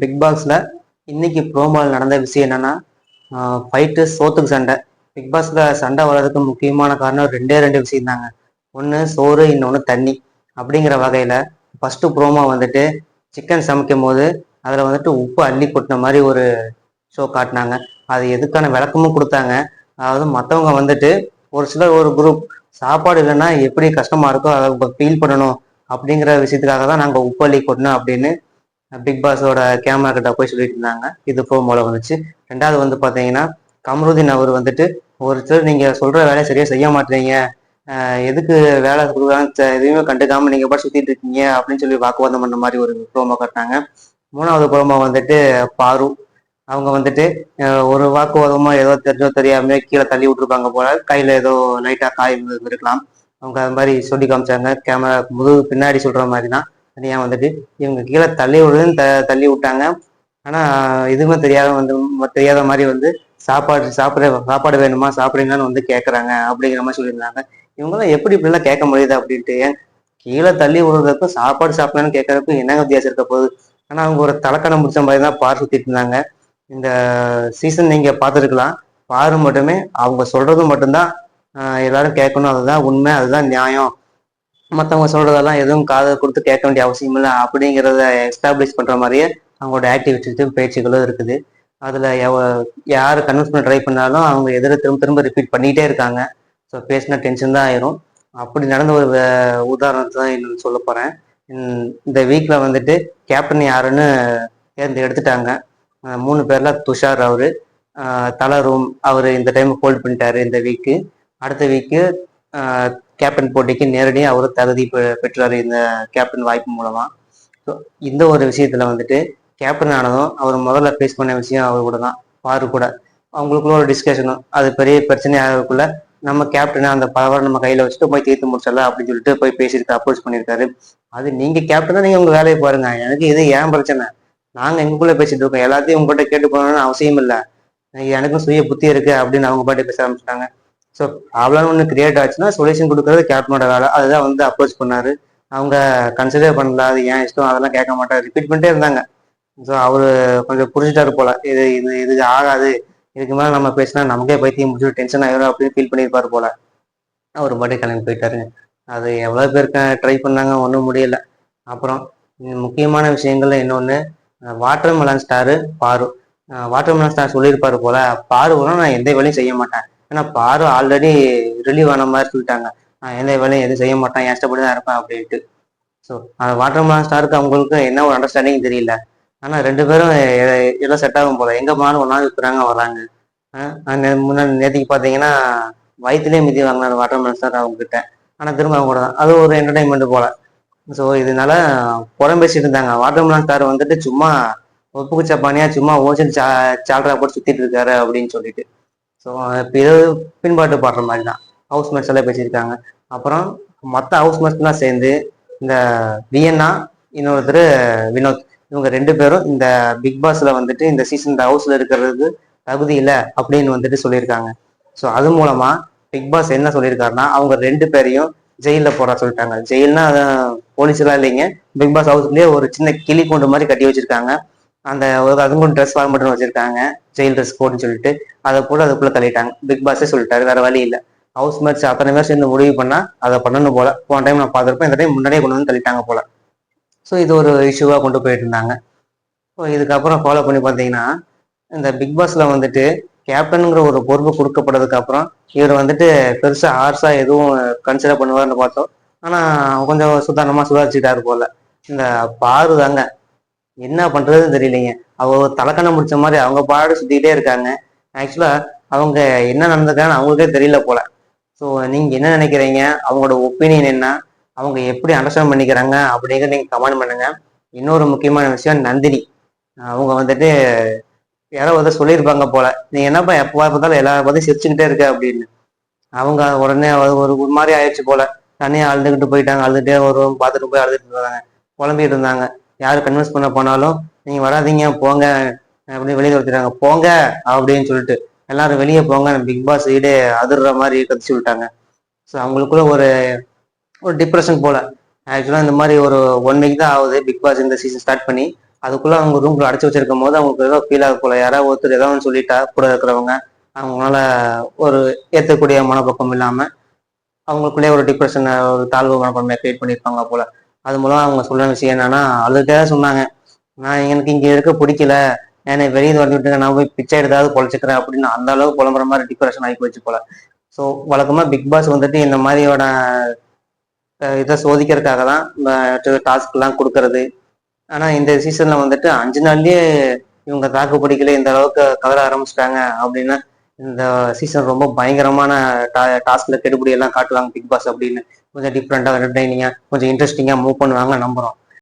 Big பாஸ்ல இன்னைக்கு ப்ரோமோல நடந்த விஷயம் என்னன்னா, ஃபைட்டு சோத்துக்கு சண்டை. பிக் பாஸ்ல சண்டை வர்றதுக்கு முக்கியமான காரணம் ரெண்டே ரெண்டு விஷயம் தாங்க. ஒன்று சோறு, இன்னொன்று தண்ணி. அப்படிங்கிற வகையில ஃபர்ஸ்ட் ப்ரோமோ வந்துட்டு சிக்கன் சமைக்கும் போது அதில் வந்துட்டு உப்பு அள்ளி கொட்டின மாதிரி ஒரு ஷோ காட்டினாங்க. அது எதுக்கான விளக்கமும் கொடுத்தாங்க. அதாவது மற்றவங்க வந்துட்டு ஒரு சிலர் ஒரு குரூப் சாப்பாடு இல்லைன்னா எப்படி கஷ்டமா இருக்கோ அதை ஃபீல் பண்ணணும் அப்படிங்கிற விஷயத்துக்காக தான் நாங்கள் உப்பு அள்ளி கொட்டினோம் அப்படின்னு பிக் பாஸோட கேமரா கிட்ட போய் சொல்லிட்டு இருந்தாங்க. இது ப்ரோமோல வந்துச்சு. ரெண்டாவது வந்து பாத்தீங்கன்னா, கமருதீன் அவர் வந்துட்டு ஒருத்தர் நீங்க சொல்ற வேலையை சரியா செய்ய மாட்டீங்க, எதுக்கு வேலை கொடுக்குறாங்க எதுவுமே கண்டுக்காம நீங்க பாட்டு சுத்திட்டு இருக்கீங்க அப்படின்னு சொல்லி வாக்குவாதம் பண்ண மாதிரி ஒரு ப்ரோமோ காட்டினாங்க. மூணாவது ப்ரோமோ வந்துட்டு பாரு. அவங்க வந்துட்டு ஒரு வாக்குவாதமா ஏதோ தெரிஞ்சோ தெரியாம கீழே தள்ளி விட்டுருப்பாங்க போல, கையில ஏதோ லைட்டா காய் இருக்கலாம். அவங்க அது மாதிரி சொல்லி காமிச்சாங்க. கேமரா முதுகு பின்னாடி சொல்ற மாதிரி தான் தனியா வந்துட்டு இவங்க கீழே தள்ளி விடுதுன்னு தள்ளி விட்டாங்க. ஆனா எதுவுமே தெரியாத வந்து தெரியாத மாதிரி வந்து சாப்பாடு வேணுமா சாப்பிடுங்கன்னு வந்து கேட்கறாங்க அப்படிங்கிற மாதிரி சொல்லியிருந்தாங்க. இவங்கெல்லாம் எப்படி இப்படிலாம் கேட்க முடியுது அப்படின்ட்டு, ஏன் கீழே தள்ளி விடுறதுக்கும் சாப்பாடு சாப்பிடலான்னு கேட்கறதுக்கும் என்னங்க வித்தியாசம் இருக்க போகுது. ஆனா அவங்க ஒரு தலக்கணம் முடிச்ச மாதிரி தான் பார் சுத்திட்டு இருந்தாங்க. இந்த சீசன் நீங்க பார்த்துருக்கலாம். பாரு மட்டுமே அவங்க சொல்றது மட்டும்தான் எல்லாரும் கேட்கணும், அதுதான் உண்மை, அதுதான் நியாயம், மற்றவங்க சொல்றதெல்லாம் எதுவும் காதை கொடுத்து கேட்க வேண்டிய அவசியம் இல்லை அப்படிங்கிறத எஸ்டாப்ளிஷ் பண்ற மாதிரியே அவங்களோட ஆக்டிவிட்டிஸும் பேச்சுகளும் இருக்குது. அதுல யாரு கன்வின்ஸ் பண்ண ட்ரை பண்ணாலும் அவங்க எதிர திரும்ப திரும்ப ரிப்பீட் பண்ணிட்டே இருக்காங்க. ஸோ பேசினா டென்ஷன் தான் ஆயிரும். அப்படி நடந்த ஒரு உதாரணத்தை தான் இன்னும் சொல்ல போறேன். இந்த வீக்ல வந்துட்டு கேப்டன் யாருன்னு எடுத்துட்டாங்க. மூணு பேர்ல துஷார் அவரு, தல ரூம் அவரு இந்த டைம் ஹோல்ட் பண்ணிட்டாரு இந்த வீக்கு. அடுத்த வீக்கு கேப்டன் போட்டிக்கு நேரடியாக அவரு தகுதி பெற்றாரு இந்த கேப்டன் வாய்ப்பு மூலமா. ஸோ இந்த ஒரு விஷயத்துல வந்துட்டு கேப்டன் ஆனதும் அவர் முதல்ல ஃபேஸ் பண்ண விஷயம் அவர் கூட தான், பாரு கூட. அவங்களுக்குள்ள ஒரு டிஸ்கஷனும் அது பெரிய பிரச்சனை ஆகக்குள்ள நம்ம கேப்டனை அந்த பவர் நம்ம கையில வச்சுட்டு போய் தீர்த்து முடிச்சிடலாம் அப்படின்னு சொல்லிட்டு போய் பேசியிருக்காரு, அப்ரோச் பண்ணியிருக்காரு. அது நீங்க கேப்டனா நீங்க உங்க வேலையை பாருங்க, எனக்கு இது ஏன் பிரச்சனை, நாங்க எங்களுக்குள்ள பேசிட்டு இருக்கோம், எல்லாத்தையும் உங்ககிட்ட கேட்டு போகணும்னு அவசியம் இல்லை, எனக்கும் சுய புத்தி இருக்கு அப்படின்னு அவங்க பாட்டு பேச ஆரம்பிச்சிட்டாங்க. ஸோ ப்ராப்ளம் ஒன்று கிரியேட் ஆச்சுன்னா சொல்யூஷன் கொடுக்கறது கேப்டனோட வேலை. அதுதான் வந்து அப்ரோச் பண்ணாரு. அவங்க கன்சிடர் பண்ணல, அது ஏன் இஷ்டம் அதெல்லாம் கேட்க மாட்டாரு, ரிப்பீட் பண்ணிட்டே இருந்தாங்க. ஸோ அவரு கொஞ்சம் புரிஞ்சுட்டாரு போல, இது இது இதுக்கு ஆகாது, இதுக்கு மேலே நம்ம பேசினா நமக்கே பைத்தியம் முடிச்சுட்டு டென்ஷன் ஆயிரும் அப்படின்னு ஃபீல் பண்ணியிருப்பாரு போல. அவர் பாட்டு கிளம்பி போயிட்டாருங்க. அது எவ்வளோ பேருக்கு ட்ரை பண்ணாங்க, ஒன்றும் முடியல. அப்புறம் முக்கியமான விஷயங்கள்ல இன்னொன்று, வாட்டர் மெலன் ஸ்டாரு பாரு. வாட்டர் மெலன் ஸ்டார் சொல்லியிருப்பாரு போல, பாரு கூட நான் எந்த வேலையும் செய்ய மாட்டேன், ஏன்னா பாரு ஆல்ரெடி ரிலீவ் ஆன மாதிரி சொல்லிட்டாங்க, நான் எந்த வேலையும் எதுவும் செய்ய மாட்டேன், என் இஷ்டப்படி தான் இருப்பேன் அப்படின்ட்டு. ஸோ அந்த வாட்டர் மெலன் ஸ்டாருக்கு அவங்களுக்கு என்ன ஒரு அண்டர்ஸ்டாண்டிங் தெரியல. ஆனால் ரெண்டு பேரும் எல்லாம் செட் ஆகும் போல, எங்க போனாலும் ஒன்றா இருக்கிறாங்க வர்றாங்க. முன்னாடி நேற்றுக்கு பார்த்தீங்கன்னா வயிற்றுலேயே மிதி வாங்கினார் வாட்டர் மெலன் ஸ்டார் அவங்க கிட்ட. ஆனால் திரும்ப அவங்க கூட தான், அது ஒரு என்டர்டைன்மெண்ட் போல. ஸோ இதனால புறம் பேசிட்டு இருந்தாங்க, வாட்டர் மெலன் ஸ்டார் வந்துட்டு சும்மா ஒப்புக்கு சப்பானியா சும்மா ஓசன் சால்ரா போட்டு சுத்திட்டு இருக்காரு அப்படின்னு சொல்லிட்டு. ஸோ இப்போ இது பின்பாட்டு பாடுற மாதிரி தான் ஹவுஸ்மேட்ஸ் எல்லாம் பேசியிருக்காங்க. அப்புறம் மற்ற ஹவுஸ்மேட்ஸ்லாம் சேர்ந்து இந்த வியன்னா, இன்னொருத்தர் வினோத், இவங்க ரெண்டு பேரும் இந்த பிக் பாஸ்ல வந்துட்டு இந்த சீசன் இந்த ஹவுஸ்ல இருக்கிறதுக்கு தகுதி இல்லை அப்படின்னு வந்துட்டு சொல்லியிருக்காங்க. ஸோ அது மூலமா பிக் பாஸ் என்ன சொல்லியிருக்காருன்னா, அவங்க ரெண்டு பேரையும் ஜெயில போட சொல்லிட்டாங்க. ஜெயில்னா போலீஸ் எல்லாம் இல்லைங்க, பிக் பாஸ் ஹவுஸ்லயே ஒரு சின்ன கிளி கூண்டு மாதிரி கட்டி வச்சிருக்காங்க. அந்த ஒரு அதுக்கும் ட்ரெஸ் ஃபார்மட்னு வச்சிருக்காங்க, ஜெயில் ட்ரெஸ் போட்டுன்னு சொல்லிட்டு. அதை போட்டு அதுக்குள்ள தள்ளிட்டாங்க. பிக் பாஸே சொல்லிட்டாரு வேற வழி இல்லை, ஹவுஸ் மேட்ச் அத்தனை பேர் சேர்ந்து முடிவு பண்ணா அதை பண்ணணும் போல. போன டைம் நான் பார்த்துருப்பேன், இந்த டைம் முன்னாடியே கொண்டு வந்து தள்ளிட்டாங்க போல. ஸோ இது ஒரு இஷ்யூவா கொண்டு போயிட்டு இருந்தாங்க. ஸோ இதுக்கப்புறம் ஃபாலோ பண்ணி பார்த்தீங்கன்னா, இந்த பிக் பாஸ்ல வந்துட்டு கேப்டனுங்கிற ஒரு பொறுப்பு கொடுக்கப்பட்டதுக்கு அப்புறம் இவர் வந்துட்டு பெருசா ஆர்ஸா எதுவும் கன்சிடர் பண்ணுவார்னு பார்த்தோம். ஆனா கொஞ்சம் சுதாரணமா சுதாரிச்சுட்டாரு போல. இந்த பாரு தாங்க என்ன பண்றதுன்னு தெரியலைங்க. அவ தலக்கணம் முடிச்ச மாதிரி அவங்க பாடு சுத்திக்கிட்டே இருக்காங்க. ஆக்சுவலா அவங்க என்ன நடந்திருக்காங்கன்னு அவங்களுக்கே தெரியல போல. ஸோ நீங்க என்ன நினைக்கிறீங்க, அவங்களோட ஒப்பீனியன் என்ன, அவங்க எப்படி அண்டர்ஸ்டாண்ட் பண்ணிக்கிறாங்க அப்படிங்கிறத நீங்க கமெண்ட் பண்ணுங்க. இன்னொரு முக்கியமான விஷயம், நந்தினி அவங்க வந்துட்டு யாரோ வந்து சொல்லியிருப்பாங்க போல, நீ என்னப்பா எப்போ பார்த்தாலும் எல்லா பார்த்தும் சிரிச்சுக்கிட்டே இருக்க அப்படின்னு. அவங்க உடனே ஒரு மாதிரி ஆயிடுச்சு போல, தனியா அழுதுகிட்டு போயிட்டாங்க. அழுதுகிட்டே ஒரு பார்த்துட்டு போய் அழுதுட்டு இருந்தாங்க, புலம்பிட்டு இருந்தாங்க. யாரு கன்வின்ஸ் பண்ண போனாலும் நீங்க வராதீங்க போங்க அப்படின்னு வெளியே வச்சுட்டாங்க. போங்க அப்படின்னு சொல்லிட்டு எல்லாரும் வெளியே போங்க, பிக் பாஸ் வீடே அதிர்ற மாதிரி கத்தி விட்டாங்க. ஸோ அவங்களுக்குள்ள ஒரு ஒரு டிப்ரெஷன் போல. ஆக்சுவலா இந்த மாதிரி ஒரு 1 வீக் தான் ஆகுது பிக் பாஸ் இந்த சீசன் ஸ்டார்ட் பண்ணி. அதுக்குள்ள அவங்க ரூம்ல அடைச்சி வச்சிருக்கும் போது அவங்களுக்கு ஏதோ ஃபீல் ஆக போல, யாராவது ஒருத்தர் ஏதோ ஒன்று சொல்லிட்டா கூட இருக்கிறவங்க அவங்களால ஒரு ஏற்றக்கூடிய மனப்பக்கம் இல்லாம அவங்களுக்குள்ளே ஒரு டிப்ரெஷன், ஒரு தாழ்வு மனப்பான்மையை கிரியேட் பண்ணியிருப்பாங்க போல. அது மூலம் அவங்க சொன்ன விஷயம் என்னன்னா, அழுதே சொன்னாங்க, நான் எனக்கு இங்க இருக்க பிடிக்கல, என்னை வெளியே வந்து விட்டுங்க, நான் போய் பிச்சை எடுத்தாவது பொழைச்சிக்கிறேன் அப்படின்னு அந்த அளவுக்கு புலம்புற மாதிரி டிப்ரெஷன் ஆகி போச்சு போல. ஸோ வழக்கமா பிக் பாஸ் வந்துட்டு இந்த மாதிரியோட இதை சோதிக்கிறதுக்காக தான் டாஸ்க் எல்லாம் கொடுக்கறது. ஆனா இந்த சீசன்ல வந்துட்டு 5 நாள்லயே இவங்க தாக்கு பிடிக்கல, இந்த அளவுக்கு கதற ஆரம்பிச்சிட்டாங்க அப்படின்னா இந்த சீசன் ரொம்ப பயங்கரமான டாஸ்க்ல கெடுபிடி எல்லாம் காட்டுவாங்க பிக் பாஸ் அப்படின்னு. கொஞ்சம் டிஃப்ரெண்டா என்டர்டைனிங்கா கொஞ்சம் இன்ட்ரெஸ்டிங்கா மூவ் பண்ணுவாங்க நம்புறோம்.